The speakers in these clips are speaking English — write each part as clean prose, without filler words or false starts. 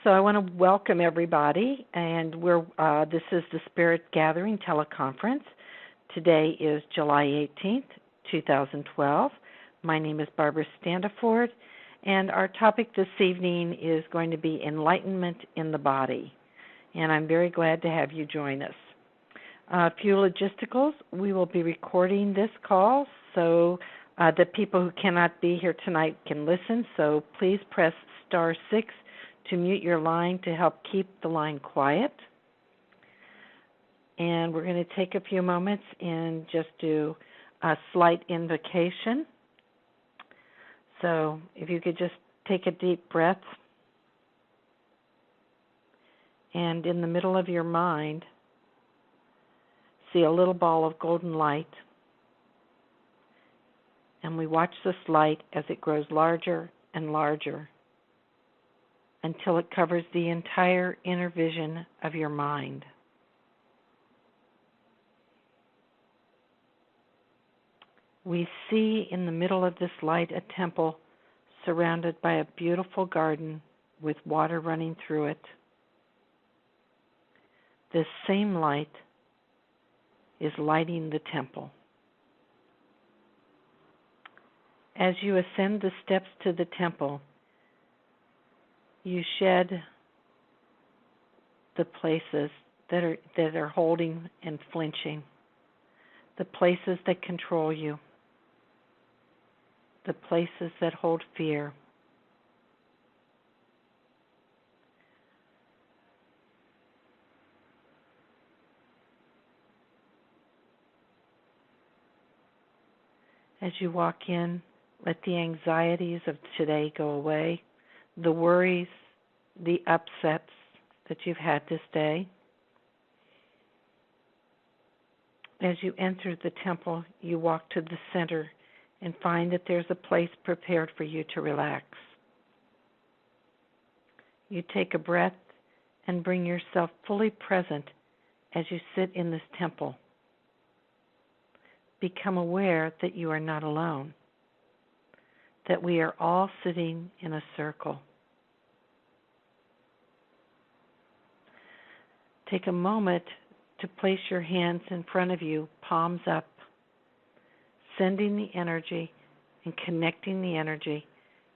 So I want to welcome everybody, and this is the Spirit Gathering teleconference. Today is July 18th, 2012. My name is Barbara Standiford, and our topic this evening is going to be Enlightenment in the Body, and I'm very glad to have you join us. A few logisticals. We will be recording this call so that people who cannot be here tonight can listen, so please press *6 to mute your line to help keep the line quiet. And we're going to take a few moments and just do a slight invocation. So if you could just take a deep breath, and in the middle of your mind, see a little ball of golden light, and we watch this light as it grows larger and larger until it covers the entire inner vision of your mind. We see in the middle of this light a temple surrounded by a beautiful garden with water running through it. This same light is lighting the temple. As you ascend the steps to the temple, you shed the places that are holding and flinching, the places that control you, the places that hold fear. As you walk in, let the anxieties of today go away, the worries, the upsets that you've had this day. As you enter the temple, you walk to the center and find that there's a place prepared for you to relax. You take a breath and bring yourself fully present as you sit in this temple. Become aware that you are not alone, that we are all sitting in a circle. Take a moment to place your hands in front of you, palms up, sending the energy and connecting the energy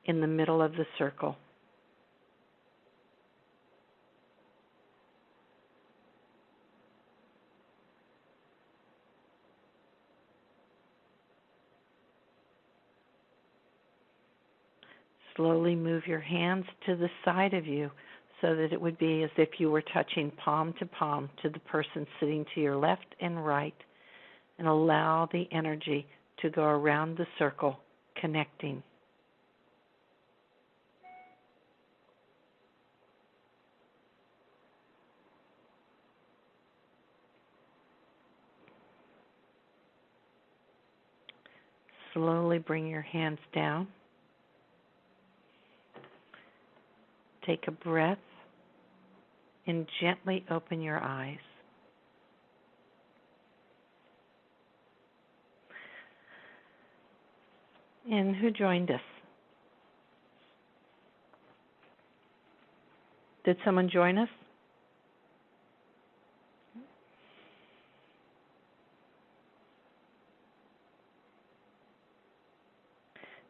in the middle of the circle. Slowly move your hands to the side of you so that it would be as if you were touching palm to the person sitting to your left and right, and allow the energy to go around the circle, connecting. Slowly bring your hands down. Take a breath and gently open your eyes. And who joined us? Did someone join us?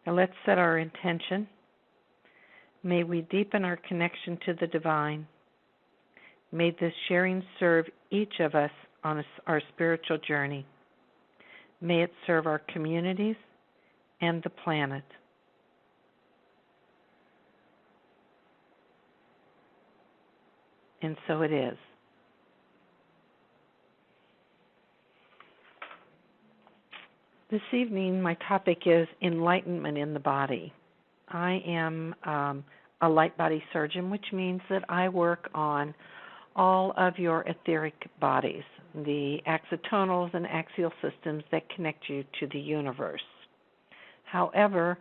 Now let's set our intention. May we deepen our connection to the divine. May this sharing serve each of us on our spiritual journey. May it serve our communities and the planet. And so it is. This evening, my topic is Enlightenment in the Body. I am a light body surgeon, which means that I work on all of your etheric bodies, the axonals and axial systems that connect you to the universe. However,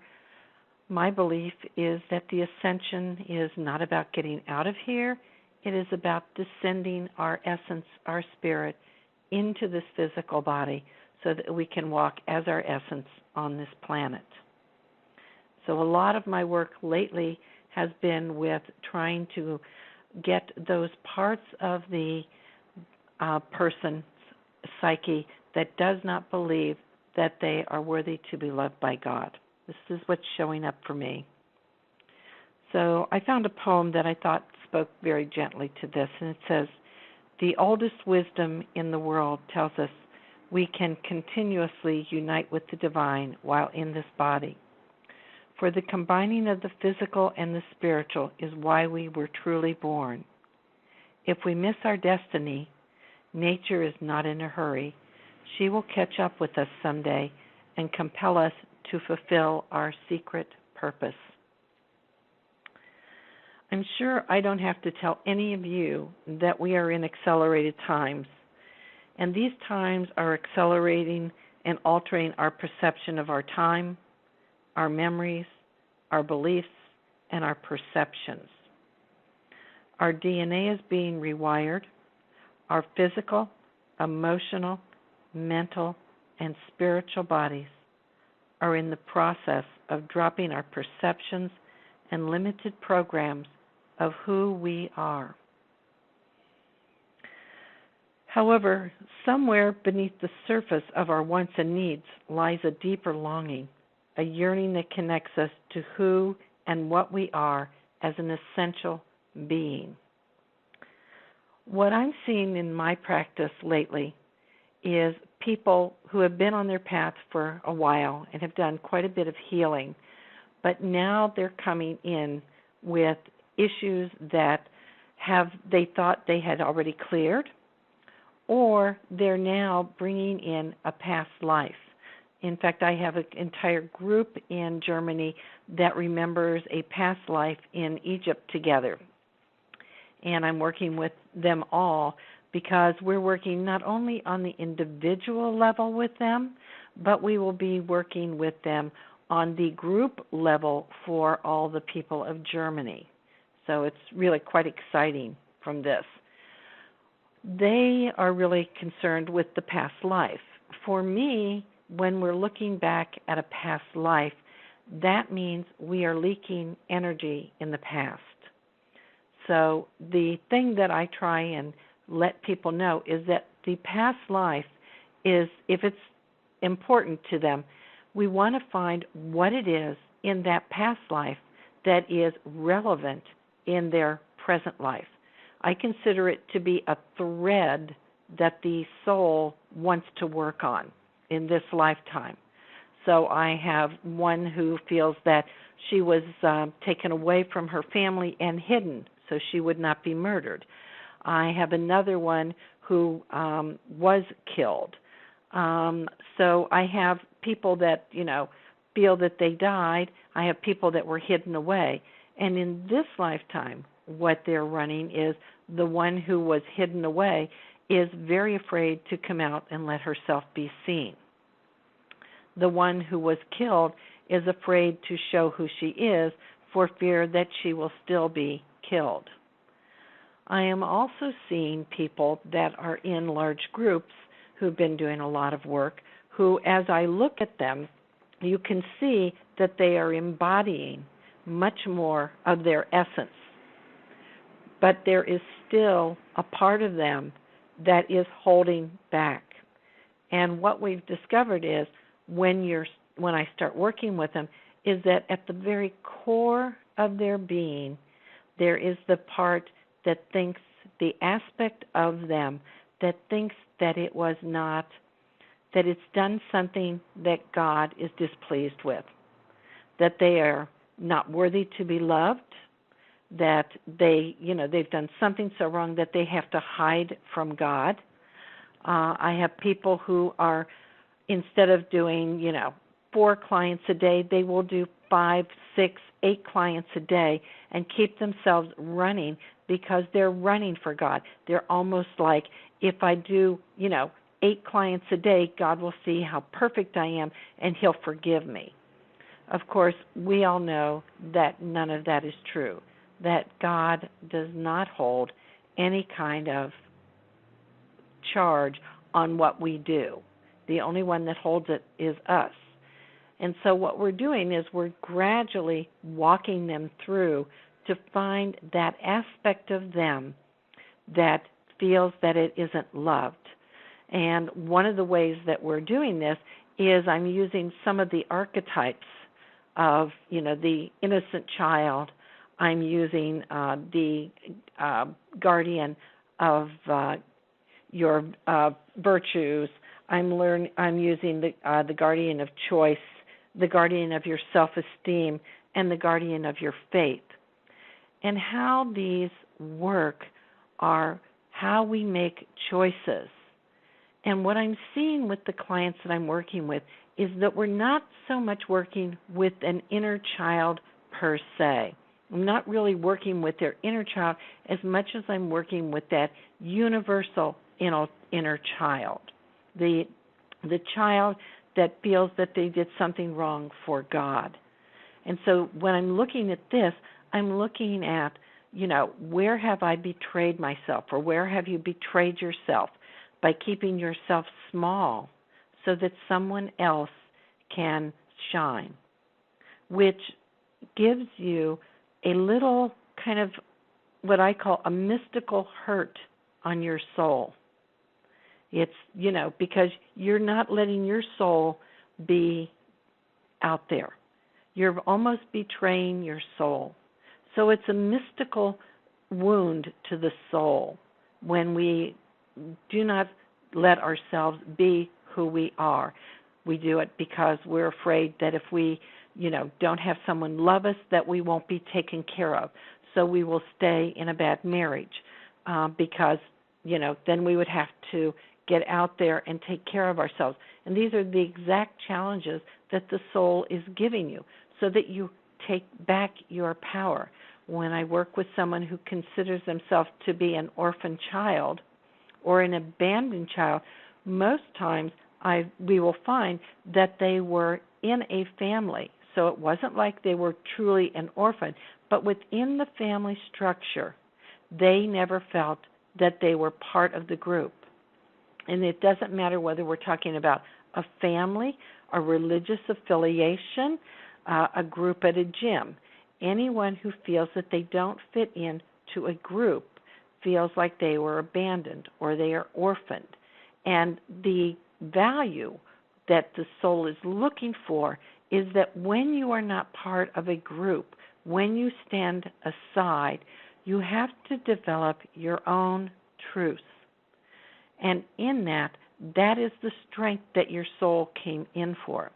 my belief is that the ascension is not about getting out of here. It is about descending our essence, our spirit, into this physical body so that we can walk as our essence on this planet. So a lot of my work lately has been with trying to get those parts of the person's psyche that does not believe that they are worthy to be loved by God. This is what's showing up for me. So I found a poem that I thought spoke very gently to this, and it says, "The oldest wisdom in the world tells us we can continuously unite with the divine while in this body. For the combining of the physical and the spiritual is why we were truly born. If we miss our destiny, nature is not in a hurry. She will catch up with us someday and compel us to fulfill our secret purpose." I'm sure I don't have to tell any of you that we are in accelerated times, and these times are accelerating and altering our perception of our time, our memories, our beliefs, and our perceptions. Our DNA is being rewired. Our physical, emotional, mental, and spiritual bodies are in the process of dropping our perceptions and limited programs of who we are. However, somewhere beneath the surface of our wants and needs lies a deeper longing, a yearning that connects us to who and what we are as an essential being. What I'm seeing in my practice lately is people who have been on their path for a while and have done quite a bit of healing, but now they're coming in with issues that they thought they had already cleared, or they're now bringing in a past life. In fact, I have an entire group in Germany that remembers a past life in Egypt together. And I'm working with them all because we're working not only on the individual level with them, but we will be working with them on the group level for all the people of Germany. So it's really quite exciting from this. They are really concerned with the past life. For me, when we're looking back at a past life, that means we are leaking energy in the past. So the thing that I try and let people know is that the past life is, if it's important to them, we want to find what it is in that past life that is relevant in their present life. I consider it to be a thread that the soul wants to work on in this lifetime. So I have one who feels that she was taken away from her family and hidden so she would not be murdered. I have another one who was killed. So I have people that, feel that they died. I have people that were hidden away. And in this lifetime, what they're running is the one who was hidden away is very afraid to come out and let herself be seen. The one who was killed is afraid to show who she is for fear that she will still be killed. I am also seeing people that are in large groups who've been doing a lot of work, who, as I look at them, you can see that they are embodying much more of their essence. But there is still a part of them that is holding back. And what we've discovered is when I start working with them is that at the very core of their being, there is the part that thinks, the aspect of them that thinks that it was not, that it's done something that God is displeased with, that they are not worthy to be loved, that they've done something so wrong that they have to hide from God. I have people who are, instead of doing, 4 clients a day, they will do 5, 6, 8 clients a day and keep themselves running because they're running for God. They're almost like, if I do, 8 clients a day, God will see how perfect I am and He'll forgive me. Of course, we all know that none of that is true, that God does not hold any kind of charge on what we do. The only one that holds it is us. And so what we're doing is we're gradually walking them through to find that aspect of them that feels that it isn't loved. And one of the ways that we're doing this is I'm using some of the archetypes of, the innocent child. I'm using the guardian of your virtues. I'm using the guardian of choice, the guardian of your self-esteem, and the guardian of your faith. And how these work are how we make choices. And what I'm seeing with the clients that I'm working with is that we're not so much working with an inner child per se. I'm not really working with their inner child as much as I'm working with that universal inner child, the child that feels that they did something wrong for God. And so when I'm looking at this, I'm looking at, where have I betrayed myself, or where have you betrayed yourself by keeping yourself small so that someone else can shine, which gives you a little kind of what I call a mystical hurt on your soul. It's, because you're not letting your soul be out there. You're almost betraying your soul. So it's a mystical wound to the soul when we do not let ourselves be who we are. We do it because we're afraid that if we, don't have someone love us, that we won't be taken care of. So we will stay in a bad marriage because, then we would have to get out there and take care of ourselves. And these are the exact challenges that the soul is giving you so that you take back your power. When I work with someone who considers themselves to be an orphan child or an abandoned child, most times we will find that they were in a family. So it wasn't like they were truly an orphan, but within the family structure, they never felt that they were part of the group. And it doesn't matter whether we're talking about a family, a religious affiliation, a group at a gym. Anyone who feels that they don't fit into a group feels like they were abandoned or they are orphaned. And the value that the soul is looking for is that when you are not part of a group, when you stand aside, you have to develop your own truth. And in that is the strength that your soul came in for.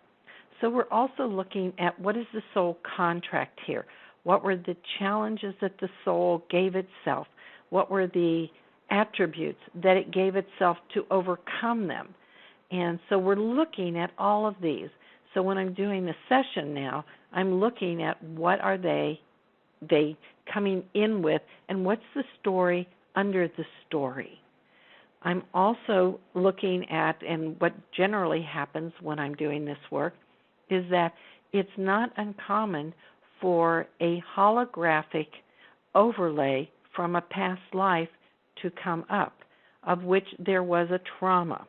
So we're also looking at what is the soul contract here? What were the challenges that the soul gave itself? What were the attributes that it gave itself to overcome them? And so we're looking at all of these. So when I'm doing the session now, I'm looking at what are they coming in with, and what's the story under the story. I'm also looking at, and what generally happens when I'm doing this work, is that it's not uncommon for a holographic overlay from a past life to come up, of which there was a trauma.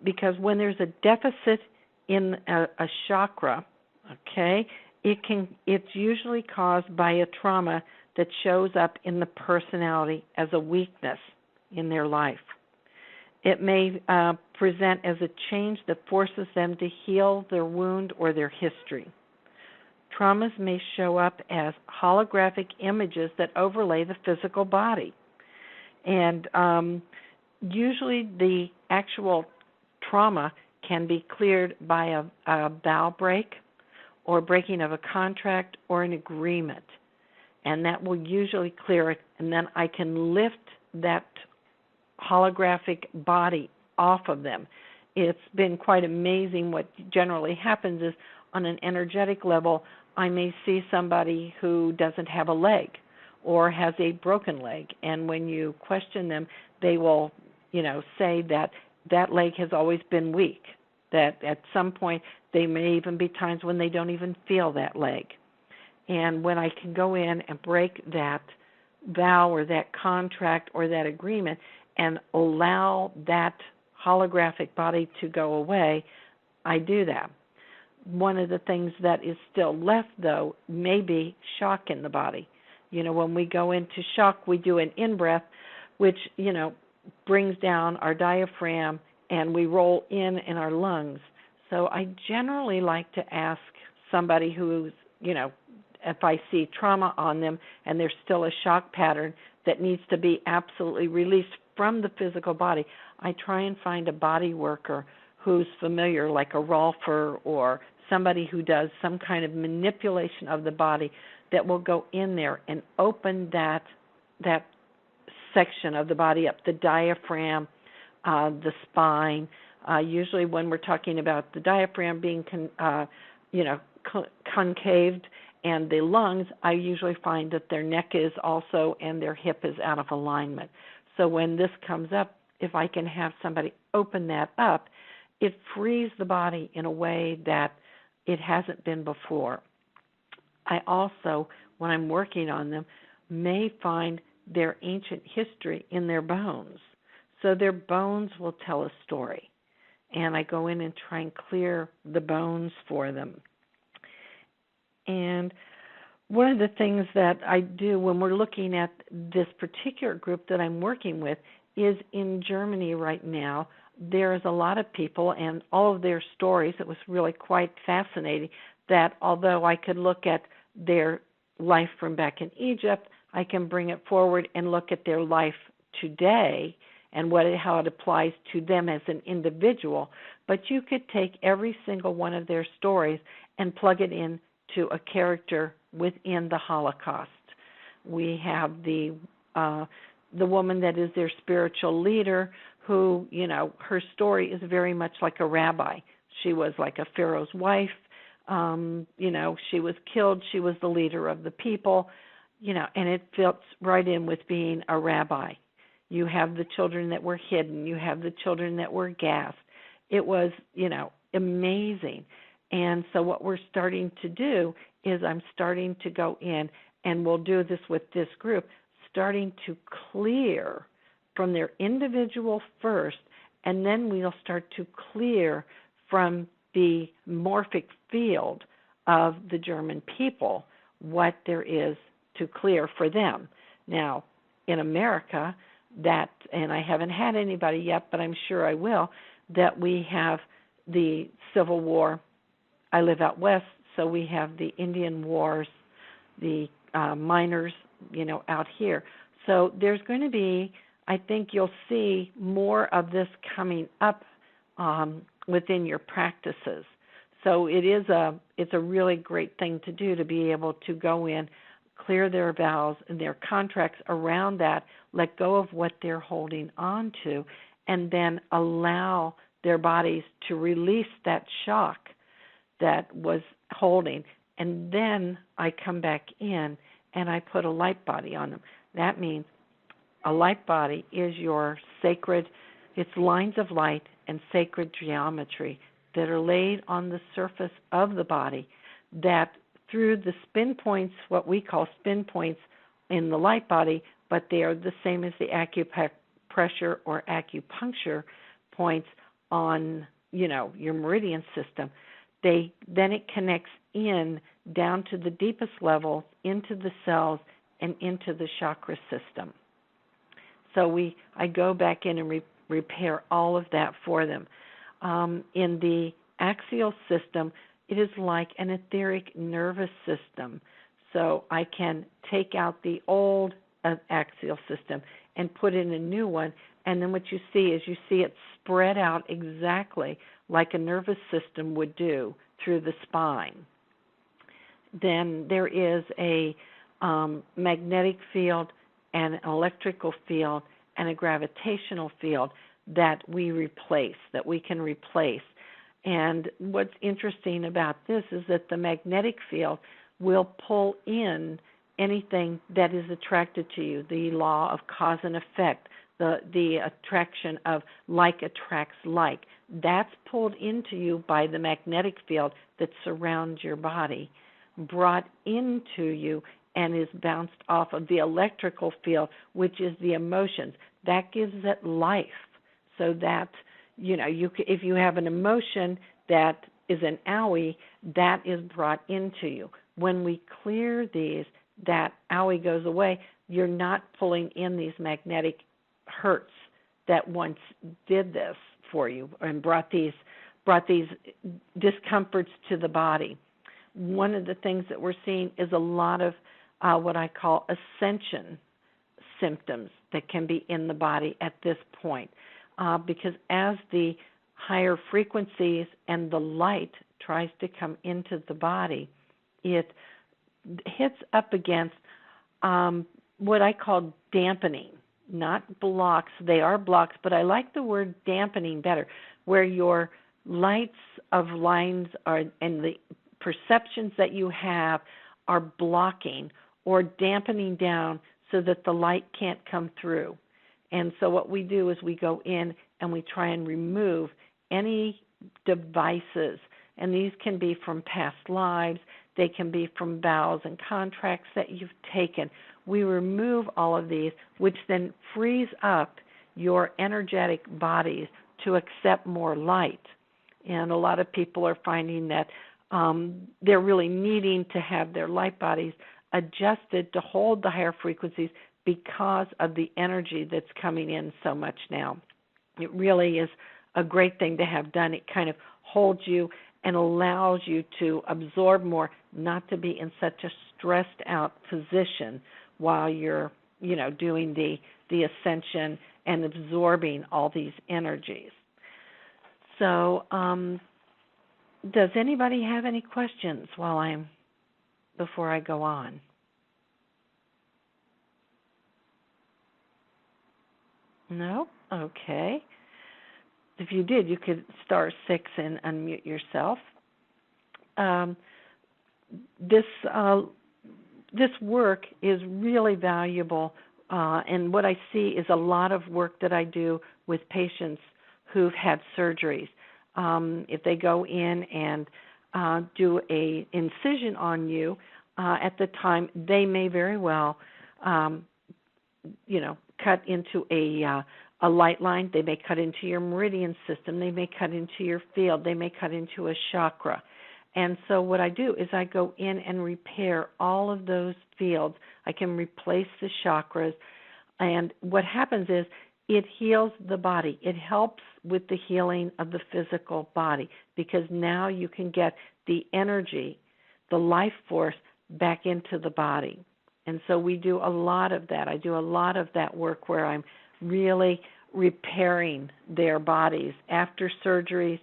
Because when there's a deficit in a chakra, it's usually caused by a trauma that shows up in the personality as a weakness in their life. It may present as a change that forces them to heal their wound or their history. Traumas may show up as holographic images that overlay the physical body. And usually the actual trauma can be cleared by a vow break or breaking of a contract or an agreement. And that will usually clear it, and then I can lift that holographic body off of them. It's been quite amazing. What generally happens is on an energetic level, I may see somebody who doesn't have a leg or has a broken leg, and when you question them, they will, say that that leg has always been weak, that at some point there may even be times when they don't even feel that leg. And when I can go in and break that vow or that contract or that agreement and allow that holographic body to go away, I do that. One of the things that is still left, though, may be shock in the body. When we go into shock, we do an in-breath, which, brings down our diaphragm, and we roll in our lungs. So I generally like to ask somebody who's, if I see trauma on them and there's still a shock pattern that needs to be absolutely released from the physical body, I try and find a body worker who's familiar, like a Rolfer or somebody who does some kind of manipulation of the body that will go in there and open that section of the body up, the diaphragm, the spine. Usually when we're talking about the diaphragm being concaved and the lungs, I usually find that their neck is also and their hip is out of alignment. So when this comes up, if I can have somebody open that up, it frees the body in a way that it hasn't been before. I also, when I'm working on them, may find their ancient history in their bones. So their bones will tell a story. And I go in and try and clear the bones for them. And one of the things that I do when we're looking at this particular group that I'm working with is in Germany right now. There's a lot of people and all of their stories. It was really quite fascinating that although I could look at their life from back in Egypt, I can bring it forward and look at their life today and how it applies to them as an individual. But you could take every single one of their stories and plug it into a character within the Holocaust. We have the woman that is their spiritual leader who, her story is very much like a rabbi. She was like a Pharaoh's wife. She was killed. She was the leader of the people, and it fits right in with being a rabbi. You have the children that were hidden. You have the children that were gassed. It was, amazing. And so what we're starting to do is I'm starting to go in, and we'll do this with this group, starting to clear from their individual first, and then we'll start to clear from the morphic field of the German people what there is to clear for them. Now, in America, and I haven't had anybody yet, but I'm sure I will, that we have the Civil War. I live out west, so we have the Indian Wars, the miners, out here. So there's going to be, I think you'll see more of this coming up within your practices. So it's a really great thing to do, to be able to go in, clear their vows and their contracts around that, let go of what they're holding on to, and then allow their bodies to release that shock that was holding. And then I come back in and I put a light body on them. That means a light body is your sacred, it's lines of light and sacred geometry that are laid on the surface of the body that through the spin points, what we call spin points in the light body, but they are the same as the acupressure or acupuncture points on, your meridian system. Then it connects in down to the deepest level, into the cells and into the chakra system. So I go back in and repair all of that for them. In the axial system, it is like an etheric nervous system. So I can take out the old axial system and put in a new one, and then what you see is it spread out exactly like a nervous system would do through the spine. Then there is a magnetic field and an electrical field and a gravitational field that we can replace. And what's interesting about this is that the magnetic field will pull in anything that is attracted to you, the law of cause and effect, the attraction of like attracts like. That's pulled into you by the magnetic field that surrounds your body, brought into you, and is bounced off of the electrical field, which is the emotions. That gives it life. So that, if you have an emotion that is an owie, that is brought into you. When we clear these, that owie goes away. You're not pulling in these magnetic hurts that once did this for you and brought these discomforts to the body. One of the things that we're seeing is a lot of what I call ascension symptoms that can be in the body at this point, because as the higher frequencies and the light tries to come into the body, it hits up against what I call dampening, not blocks. They are blocks, but I like the word dampening better, where your lights of lines are and the perceptions that you have are blocking or dampening down so that the light can't come through. And so what we do is we go in and we try and remove any devices, and these can be from past lives, they can be from vows and contracts that you've taken. We remove all of these, which then frees up your energetic bodies to accept more light. And a lot of people are finding that they're really needing to have their light bodies adjusted to hold the higher frequencies because of the energy that's coming in so much now. It really is a great thing to have done. It kind of holds you and allows you to absorb more, not to be in such a stressed out position while you're, doing the ascension and absorbing all these energies. So, does anybody have any questions before I go on? No? Okay. If you did, you could star 6 and unmute yourself. This work is really valuable, and what I see is a lot of work that I do with patients who've had surgeries. If they go in and do a incision on you, at the time they may very well, cut into a light line. They may cut into your meridian system. They may cut into your field. They may cut into a chakra. And so what I do is I go in and repair all of those fields. I can replace the chakras. And what happens is it heals the body. It helps with the healing of the physical body because now you can get the energy, the life force back into the body. And so we do a lot of that. I do a lot of that work where I'm really repairing their bodies after surgeries,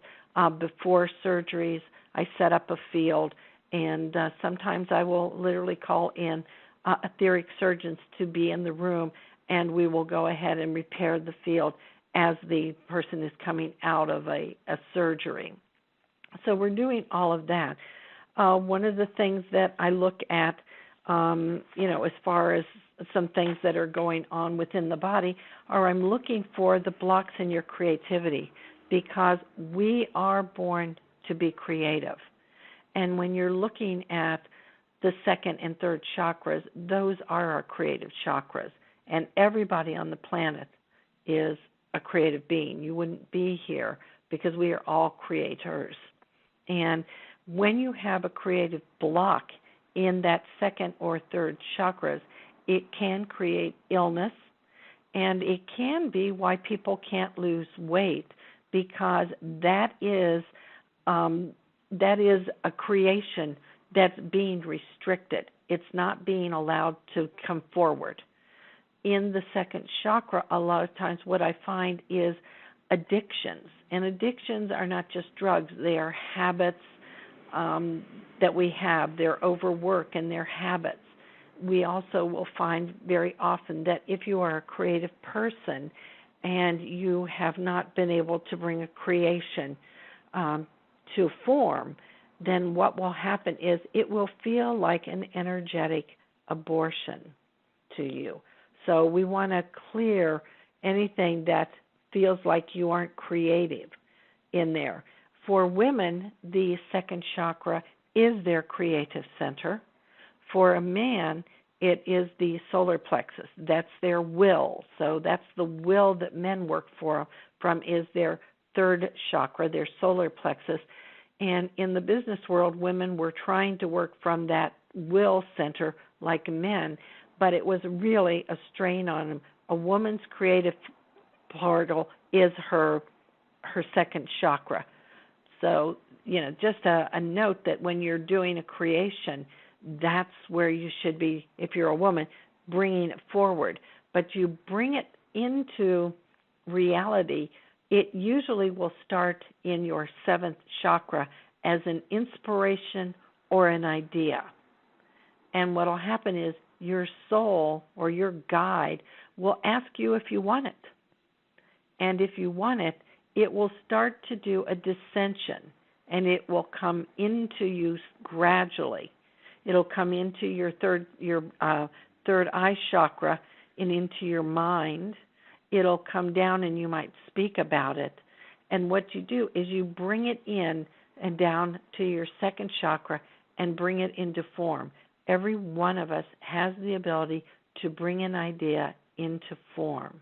before surgeries. I set up a field, and sometimes I will literally call in etheric surgeons to be in the room, and we will go ahead and repair the field as the person is coming out of a surgery. So we're doing all of that. One of the things that I look at, as far as some things that are going on within the body, are I'm looking for the blocks in your creativity, because we are born to be creative. And when you're looking at the second and third chakras, those are our creative chakras. And everybody on the planet is a creative being. You wouldn't be here because we are all creators. And when you have a creative block in that second or third chakras, it can create illness, and it can be why people can't lose weight, because that is a creation that's being restricted. It's not being allowed to come forward. In the second chakra, a lot of times what I find is addictions. And addictions are not just drugs. They are habits that we have. They're overwork and they're habits. We also will find very often that if you are a creative person and you have not been able to bring a creation to form, then what will happen is it will feel like an energetic abortion to you. So we want to clear anything that feels like you aren't creative in there. For women, the second chakra is their creative center. For a man, it is the solar plexus. That's their will. So that's the will that men work from, is their third chakra, their solar plexus. And in the business world, women were trying to work from that will center like men, but it was really a strain on them. A woman's creative portal is her second chakra. So, just a note that when you're doing a creation, that's where you should be, if you're a woman, bringing it forward. But you bring it into reality, it usually will start in your seventh chakra as an inspiration or an idea. And what will happen is your soul or your guide will ask you if you want it. And if you want it, it will start to do a descension, and it will come into you gradually. It'll come into your third eye chakra and into your mind. It'll come down and you might speak about it. And what you do is you bring it in and down to your second chakra and bring it into form. Every one of us has the ability to bring an idea into form.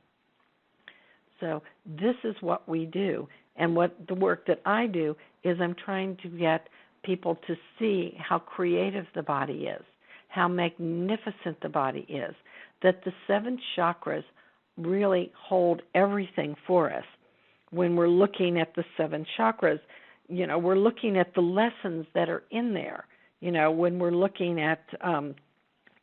So this is what we do. And what the work that I do is I'm trying to get people to see how creative the body is, how magnificent the body is, that the seven chakras really hold everything for us. When we're looking at the seven chakras, we're looking at the lessons that are in there. When we're looking at,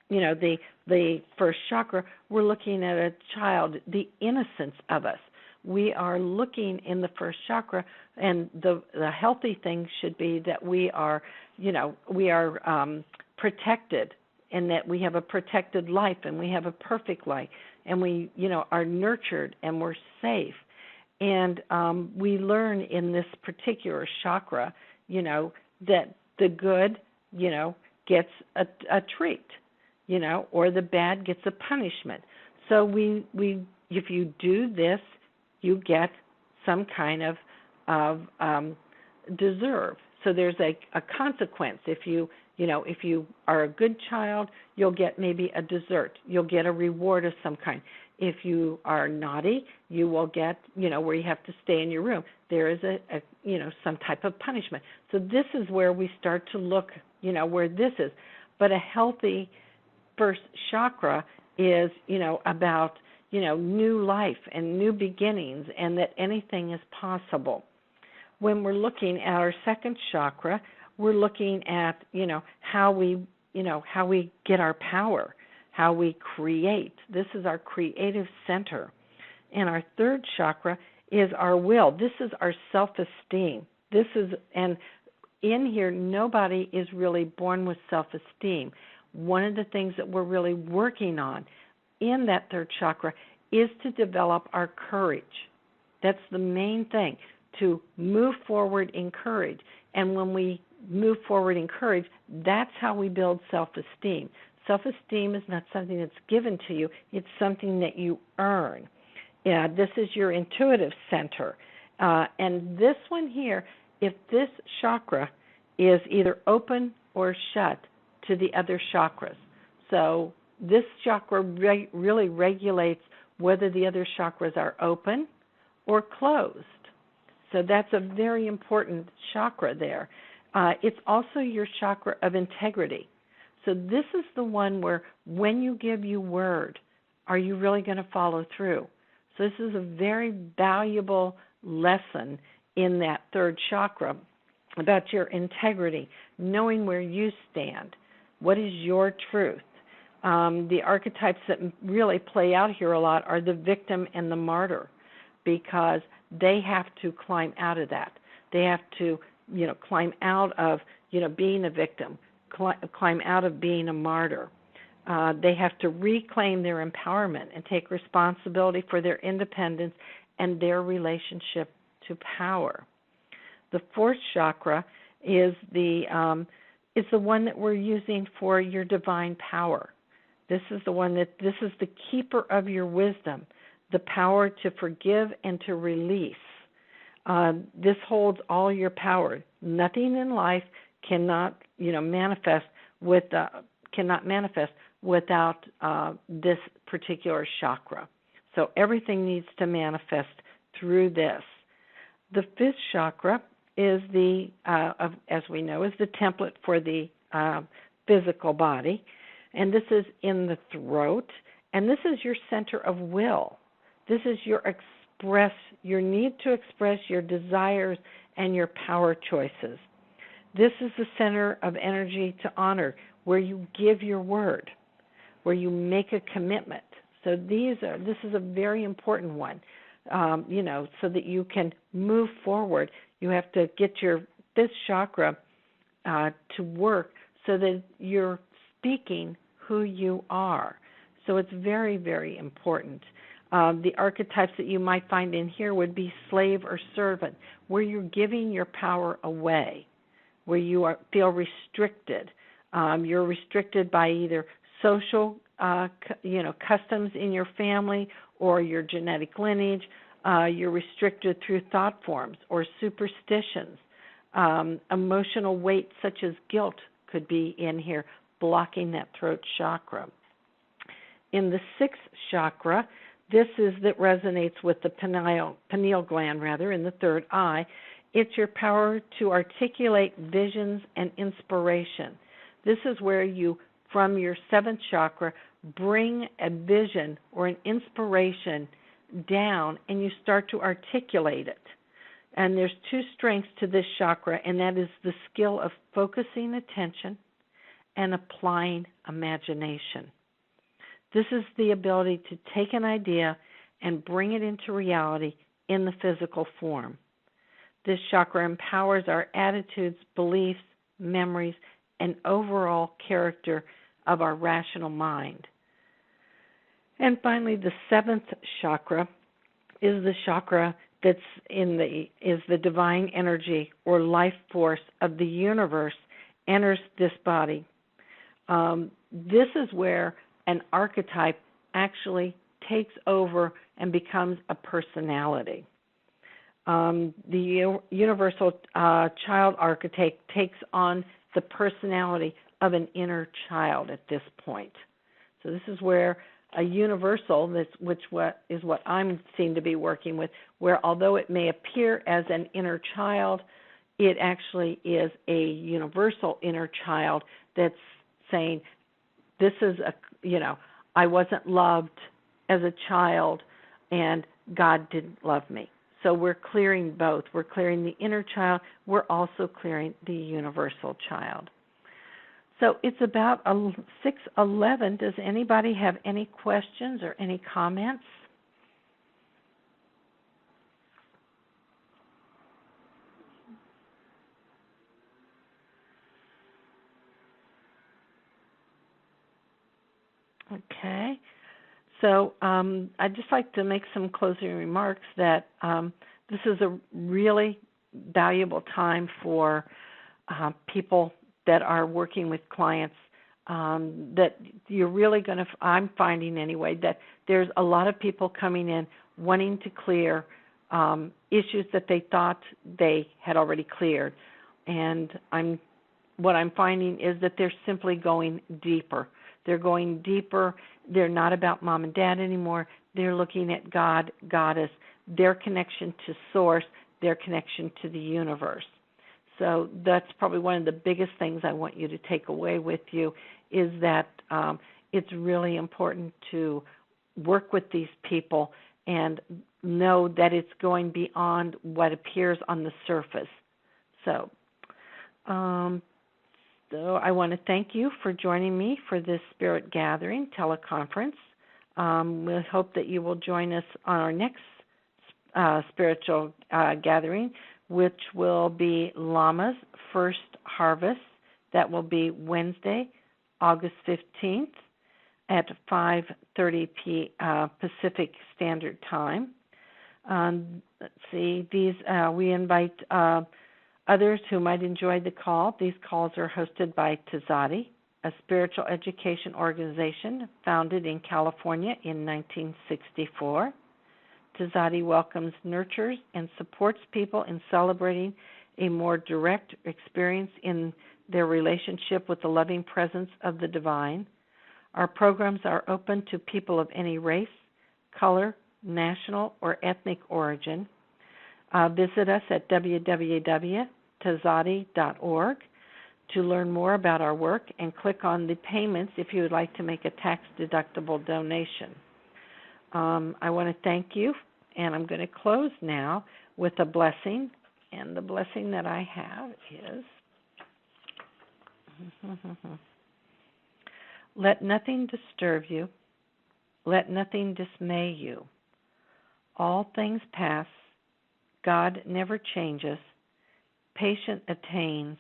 the first chakra, we're looking at a child, the innocence of us. We are looking in the first chakra, and the healthy thing should be that we are protected, and that we have a protected life, and we have a perfect life, and we, are nurtured, and we're safe. And we learn in this particular chakra, that the good, gets a treat, or the bad gets a punishment. So we if you do this, you get some kind of deserve. So there's a consequence. If you are a good child, you'll get maybe a dessert. You'll get a reward of some kind. If you are naughty, you will get, where you have to stay in your room. There is a some type of punishment. So this is where we start to look, where this is. But a healthy first chakra is, about, new life and new beginnings, and that anything is possible. When we're looking at our second chakra, we're looking at, how we get our power, how we create. This is our creative center. And our third chakra is our will. This is our self-esteem. And in here, nobody is really born with self-esteem. One of the things that we're really working on in that third chakra is to develop our courage. That's the main thing, to move forward in courage. And when we move forward in courage, that's how we build self-esteem. Self-esteem is not something that's given to you. It's something that you earn. This is your intuitive center. And this one here, if this chakra is either open or shut to the other chakras. So this chakra really regulates whether the other chakras are open or closed. So that's a very important chakra there. It's also your chakra of integrity. So this is the one where when you give your word, are you really going to follow through? So this is a very valuable lesson in that third chakra about your integrity, knowing where you stand. What is your truth? The archetypes that really play out here a lot are the victim and the martyr, because they have to climb out of that. They have to, climb out of, being a victim, climb out of being a martyr. They have to reclaim their empowerment and take responsibility for their independence and their relationship to power. The fourth chakra is the one that we're using for your divine power. This is the keeper of your wisdom, the power to forgive and to release. This holds all your power. Nothing in life cannot manifest without this particular chakra. So everything needs to manifest through this. The fifth chakra is as we know, is the template for the physical body, and this is in the throat, and this is your center of will. This is your need to express your desires and your power choices. This is the center of energy to honor, where you give your word, where you make a commitment. So this is a very important one, so that you can move forward. You have to get your fifth chakra to work so that you're speaking who you are. So it's very, very important. The archetypes that you might find in here would be slave or servant, where you're giving your power away, where you feel restricted. You're restricted by either social, customs in your family or your genetic lineage. You're restricted through thought forms or superstitions. Emotional weight such as guilt could be in here, blocking that throat chakra. In the sixth chakra, this is that resonates with the pineal gland, in the third eye. It's your power to articulate visions and inspiration. This is where you, from your seventh chakra, bring a vision or an inspiration down and you start to articulate it. And there's two strengths to this chakra, and that is the skill of focusing attention and applying imagination. This is the ability to take an idea and bring it into reality in the physical form. This chakra empowers our attitudes, beliefs, memories, and overall character of our rational mind. And finally, the seventh chakra is the chakra that's is the divine energy or life force of the universe enters this body. This is where an archetype actually takes over and becomes a personality. The universal child archetype takes on the personality of an inner child at this point. So this is where a universal, which is what I'm seem to be working with, where although it may appear as an inner child, it actually is a universal inner child that's saying, this is I wasn't loved as a child and God didn't love me. So we're clearing both. We're clearing the inner child. We're also clearing the universal child. So it's about 6:11. Does anybody have any questions or any comments? Okay. So I'd just like to make some closing remarks that this is a really valuable time for people that are working with clients, that you're really going to, I'm finding anyway, that there's a lot of people coming in wanting to clear issues that they thought they had already cleared. And what I'm finding is that they're simply going deeper. They're going deeper. They're not about mom and dad anymore. They're looking at God, Goddess, their connection to Source, their connection to the universe. So that's probably one of the biggest things I want you to take away with you, is that it's really important to work with these people and know that it's going beyond what appears on the surface. So I want to thank you for joining me for this Spirit Gathering teleconference. We hope that you will join us on our next spiritual gathering, which will be Lama's First Harvest. That will be Wednesday, August 15th at 5:30 p.m. Pacific Standard Time. Let's see, we invite others who might enjoy the call. These calls are hosted by Tzaddi, a spiritual education organization founded in California in 1964. Tzaddi welcomes, nurtures, and supports people in celebrating a more direct experience in their relationship with the loving presence of the divine. Our programs are open to people of any race, color, national, or ethnic origin. Visit us at www.tzaddi.com Tzaddi.org to learn more about our work and click on the payments if you would like to make a tax-deductible donation. I want to thank you, and I'm going to close now with a blessing. And the blessing that I have is, let nothing disturb you, let nothing dismay you. All things pass, God never changes, patient attains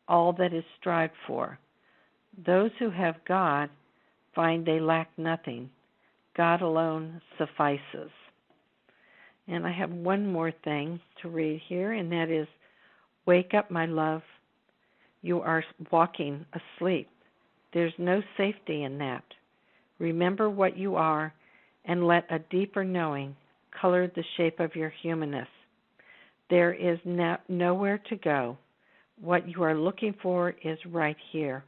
all that is strived for. Those who have God find they lack nothing. God alone suffices. And I have one more thing to read here, and that is, wake up, my love. You are walking asleep. There's no safety in that. Remember what you are, and let a deeper knowing color the shape of your humanness. There is nowhere to go. What you are looking for is right here.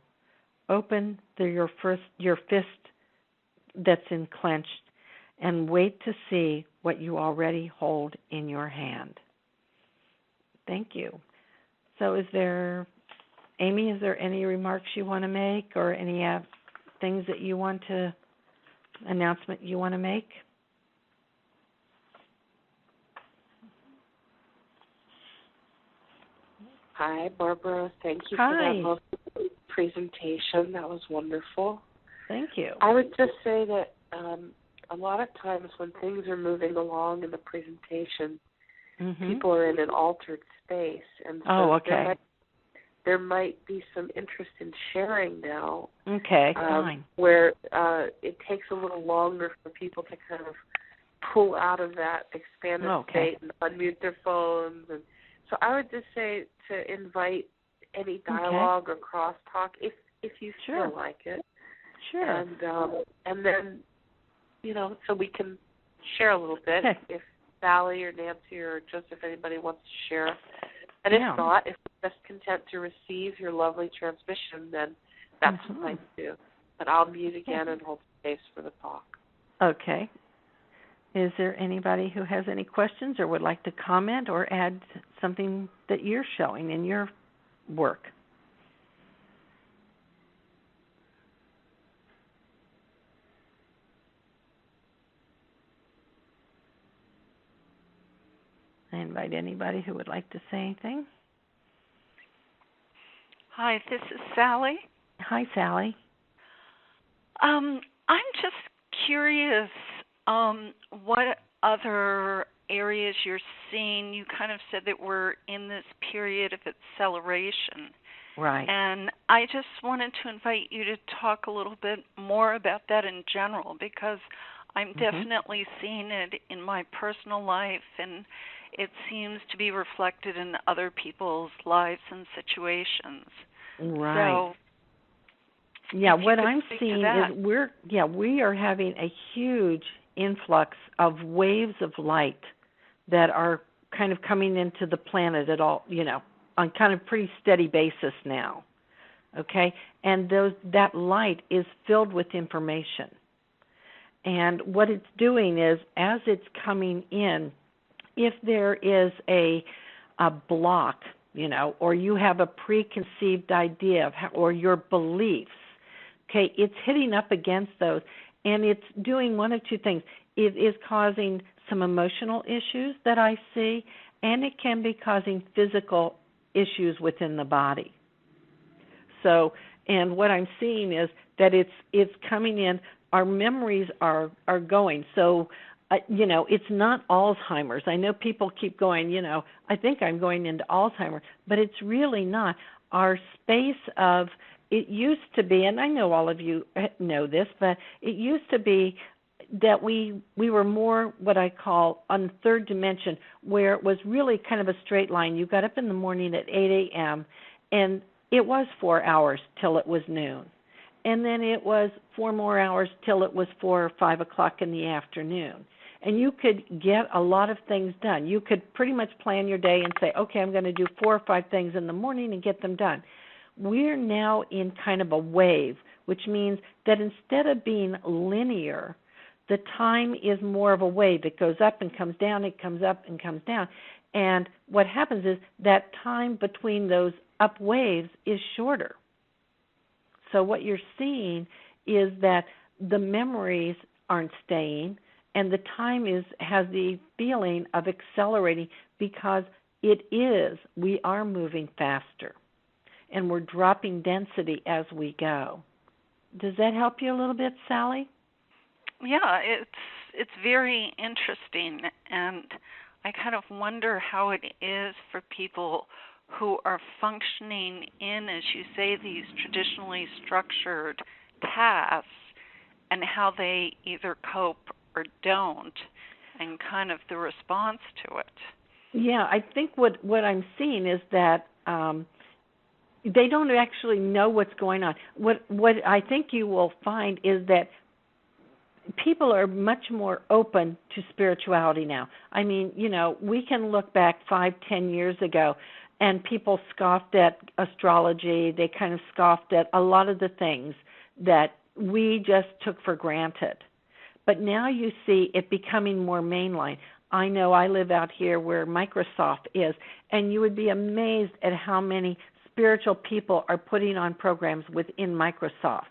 Open your fist that's enclenched, and wait to see what you already hold in your hand. Thank you. So Amy, is there any remarks you want to make, or any announcement you want to make? Hi, Barbara. Thank you for that lovely presentation. That was wonderful. Thank you. I would just say that a lot of times when things are moving along in the presentation, people are in an altered space. And so there might be some interest in sharing now. Okay, fine. Where it takes a little longer for people to kind of pull out of that expanded state and unmute their phones. And so I would just say to invite any dialogue or crosstalk if you feel like it. Sure. And then, so we can share a little bit if Sally or Nancy or Joseph, anybody wants to share. And if not, if we're just content to receive your lovely transmission, then that's fine too. But I'll mute again and hold space for the talk. Okay. Is there anybody who has any questions or would like to comment or add something that you're showing in your work? I invite anybody who would like to say anything. Hi, this is Sally. Hi, Sally. I'm just curious what other areas you're seeing. You kind of said that we're in this period of acceleration. Right. And I just wanted to invite you to talk a little bit more about that in general, because I'm definitely seeing it in my personal life, and it seems to be reflected in other people's lives and situations. Right. So, what I'm seeing is we are having a huge influx of waves of light that are kind of coming into the planet at all, on kind of pretty steady basis now. Okay? And that light is filled with information. And what it's doing is, as it's coming in, if there is a block, or you have a preconceived idea of or your beliefs, okay, it's hitting up against those, and it's doing one of two things. It is causing some emotional issues that I see, and it can be causing physical issues within the body. So, and what I'm seeing is that it's coming in. Our memories are going. So, it's not Alzheimer's. I know people keep going, I think I'm going into Alzheimer's, but it's really not. Our space of, it used to be, and I know all of you know this, but it used to be that we were more what I call on the third dimension, where it was really kind of a straight line. You got up in the morning at 8 a.m., and it was 4 hours till it was noon. And then it was 4 more hours till it was 4 or 5 o'clock in the afternoon. And you could get a lot of things done. You could pretty much plan your day and say, okay, I'm going to do 4 or 5 things in the morning and get them done. We're now in kind of a wave, which means that instead of being linear, the time is more of a wave. It goes up and comes down, it comes up and comes down. And what happens is that time between those up waves is shorter. So what you're seeing is that the memories aren't staying, and the time has the feeling of accelerating because we are moving faster, and we're dropping density as we go. Does that help you a little bit, Sally? Yeah, it's very interesting, and I kind of wonder how it is for people who are functioning in, as you say, these traditionally structured tasks, and how they either cope or don't, and kind of the response to it. Yeah, I think what I'm seeing is that they don't actually know what's going on. What I think you will find is that people are much more open to spirituality now. I mean, we can look back 5-10 years ago, and people scoffed at astrology. They kind of scoffed at a lot of the things that we just took for granted. But now you see it becoming more mainline. I know I live out here where Microsoft is, and you would be amazed at how many spiritual people are putting on programs within Microsoft.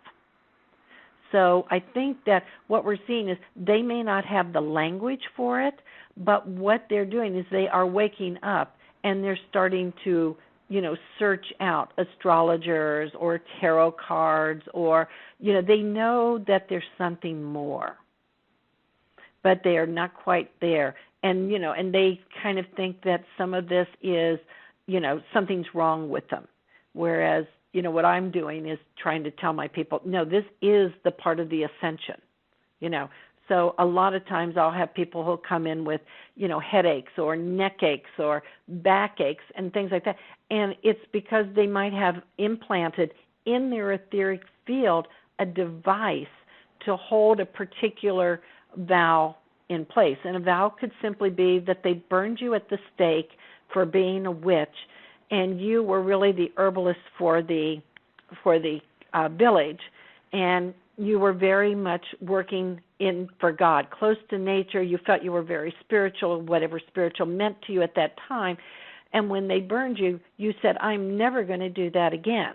So I think that what we're seeing is they may not have the language for it, but what they're doing is they are waking up and they're starting to, search out astrologers or tarot cards, or, they know that there's something more, but they are not quite there. And, and they kind of think that some of this is, something's wrong with them. Whereas, what I'm doing is trying to tell my people, no, this is the part of the ascension, So a lot of times I'll have people who'll come in with, headaches or neck aches or back aches and things like that. And it's because they might have implanted in their etheric field a device to hold a particular vow in place. And a vow could simply be that they burned you at the stake for being a witch, and you were really the herbalist for the village, and you were very much working in for God, close to nature. You felt you were very spiritual, whatever spiritual meant to you at that time. And when they burned you, you said, I'm never going to do that again.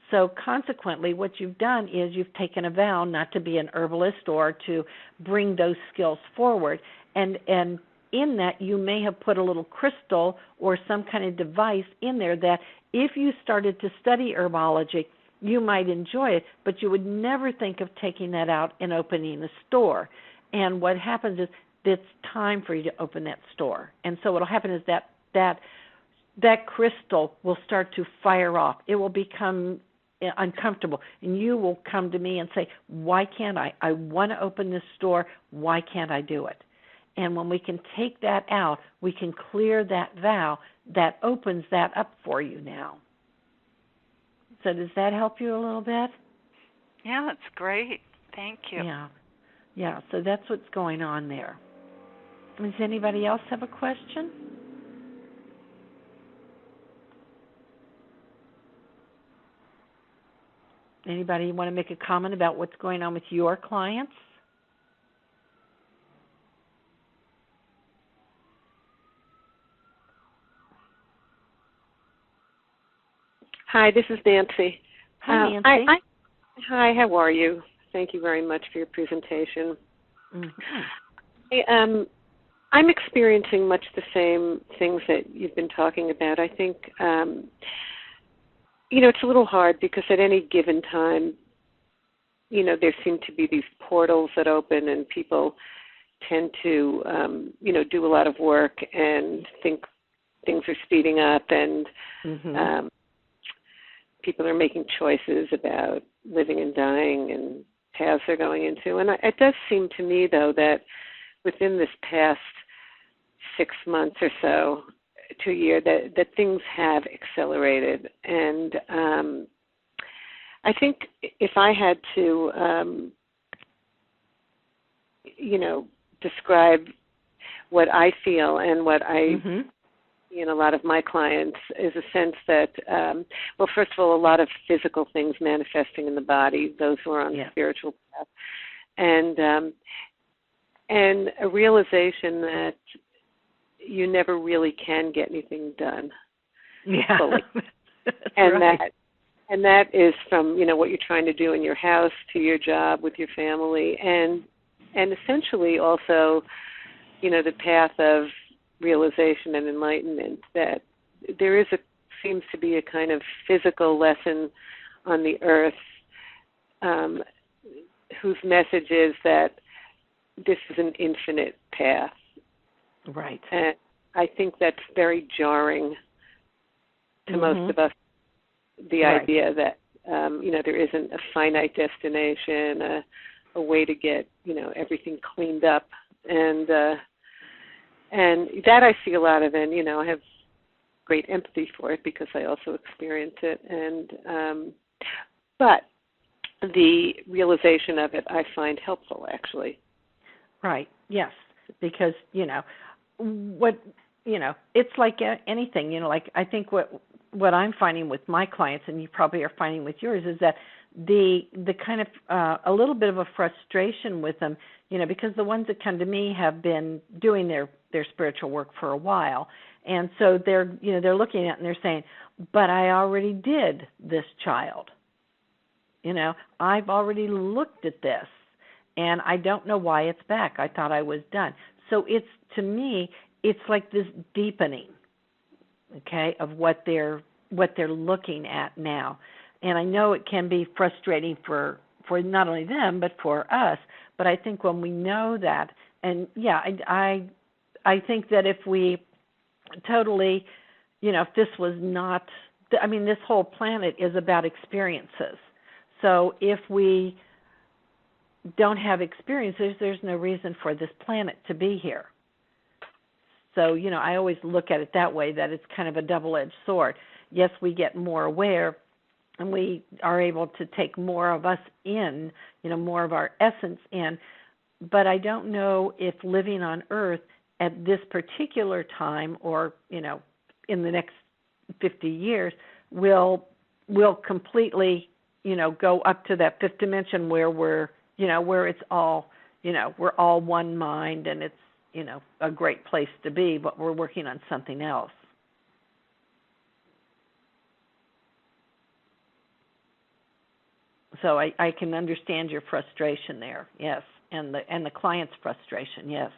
So consequently, what you've done is you've taken a vow not to be an herbalist or to bring those skills forward. And in that, you may have put a little crystal or some kind of device in there that if you started to study herbology, you might enjoy it, but you would never think of taking that out and opening a store. And what happens is it's time for you to open that store. And so what will happen is that crystal will start to fire off. It will become uncomfortable, and you will come to me and say, why can't I? I want to open this store. Why can't I do it? And when we can take that out, we can clear that vow. That opens that up for you now. So does that help you a little bit? Yeah, it's great. Thank you. Yeah, so that's what's going on there. Does anybody else have a question? Anybody want to make a comment about what's going on with your clients? Hi, this is Nancy. Hi, Nancy. Hi, how are you? Thank you very much for your presentation. Mm-hmm. I'm experiencing much the same things that you've been talking about. I think, it's a little hard because at any given time, there seem to be these portals that open and people tend to, do a lot of work and think things are speeding up and people are making choices about living and dying and paths they're going into. And it does seem to me, though, that within this past 6 months or so to a year that things have accelerated. And I think if I had to, describe what I feel and what I see in a lot of my clients is a sense that, first of all, a lot of physical things manifesting in the body, those who are on the spiritual path, and a realization that, you never really can get anything done. Yeah. Fully. And right. that is from, what you're trying to do in your house to your job with your family, and essentially also, the path of realization and enlightenment, that there seems to be a kind of physical lesson on the earth whose message is that this is an infinite path. Right. And I think that's very jarring to most of us, the idea that, there isn't a finite destination, a way to get, everything cleaned up. And that I see a lot of, and, I have great empathy for it because I also experience it. And but the realization of it I find helpful, actually. Right. Yes. Because, it's like anything, like I think what I'm finding with my clients, and you probably are finding with yours, is that the kind of a little bit of a frustration with them, because the ones that come to me have been doing their spiritual work for a while, and so they're looking at it and they're saying, but I already did this child. I've already looked at this, and I don't know why it's back. I thought I was done. So to me, it's like this deepening, okay, of what they're looking at now. And I know it can be frustrating for not only them but for us. But I think when we know that, and yeah, I think that if we totally, if this was not, this whole planet is about experiences. So if we don't have experiences, there's no reason for this planet to be here. So, I always look at it that way, that it's kind of a double-edged sword. Yes, we get more aware, and we are able to take more of us in, more of our essence in, but I don't know if living on Earth at this particular time or, in the next 50 years will completely, go up to that fifth dimension where we're, where it's all, we're all one mind and it's, a great place to be, but we're working on something else. So I can understand your frustration there, yes, and the client's frustration, yes,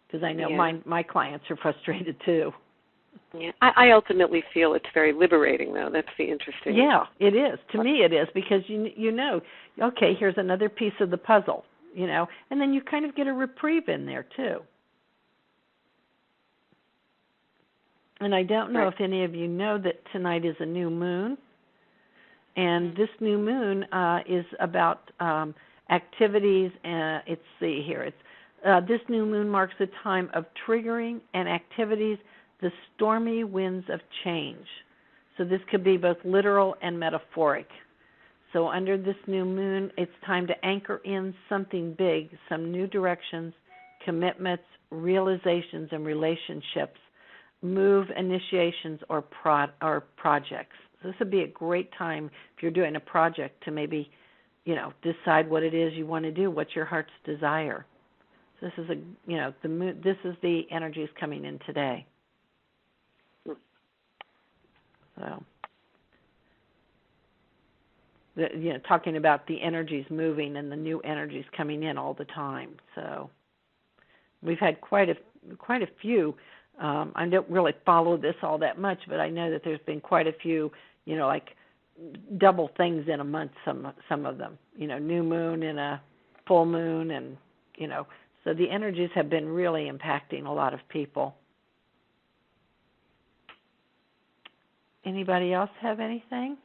because I know my clients are frustrated too. Yeah, I ultimately feel it's very liberating, though. That's the interesting. Yeah, it is. To me, it is, because okay, here's another piece of the puzzle, and then you kind of get a reprieve in there too. And I don't know if any of you know that tonight is a new moon, and this new moon is about activities. Let's see here. It's this new moon marks the time of triggering and activities, the stormy winds of change. So this could be both literal and metaphoric. So under this new moon, it's time to anchor in something big, some new directions, commitments, realizations, and relationships, move initiations or projects. So this would be a great time if you're doing a project to maybe, decide what it is you want to do, what's your heart's desire. So this is the moon. This is the energies coming in today. So, talking about the energies moving and the new energies coming in all the time. So, we've had quite a few. I don't really follow this all that much, but I know that there's been quite a few. Like double things in a month. Some of them. New moon and a full moon, and so the energies have been really impacting a lot of people. Anybody else have anything?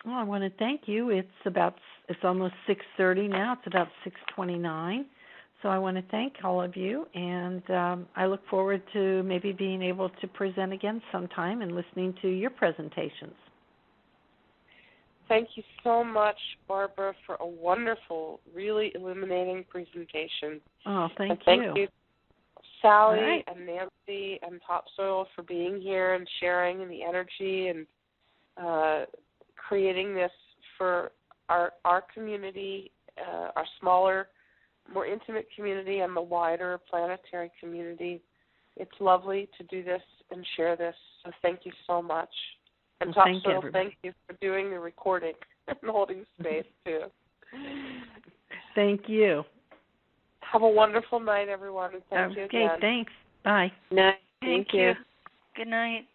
Well, I want to thank you. It's almost 6:30 now. It's about 6:29. So I want to thank all of you, and I look forward to maybe being able to present again sometime and listening to your presentations. Thank you so much, Barbara, for a wonderful, really illuminating presentation. Oh, thank you. Thank you Sally and Nancy and Topsoil for being here and sharing in the energy and creating this for our community, our smaller, more intimate community, and the wider planetary community. It's lovely to do this and share this, so thank you so much. And Topsoil, thank you for doing the recording and holding space, too. Thank you. Have a wonderful night, everyone, and thank you again. Okay, thanks. Bye. Night. Thank you. Good night.